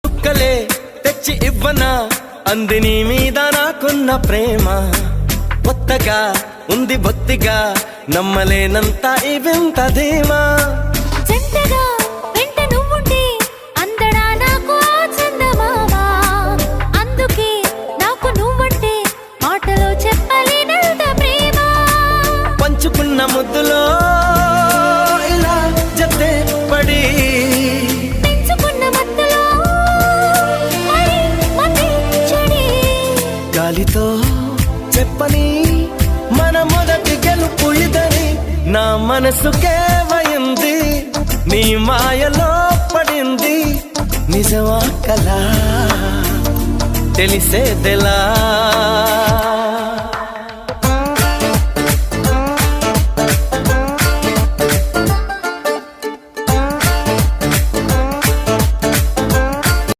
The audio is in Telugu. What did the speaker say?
చుక్కలే తెచ్చి ఇవ్వనా అంది నీ మీద నాకున్న ప్రేమ కొత్తగా ఉంది బొత్తిగా నమ్మలేనంత ఈ వింత ధీమా జంటగా వెంట నువ్వుంటే అందడా నాకు ఆ చందమామ అందుకే నాకు నువ్వంటే మాటలో చెప్పలేనంత ప్రేమ పంచుకున్న ముద్దులో ఇలా జతే పడి పెంచుకున్న మత్తులో మరి మతి చెడి గాలితో చెప్పని మన మొదటి గెలుపు ఇదని నా మనసుకే వయింది నీ మాయలో పడింది నిజమా కలా తెలిసేదెలా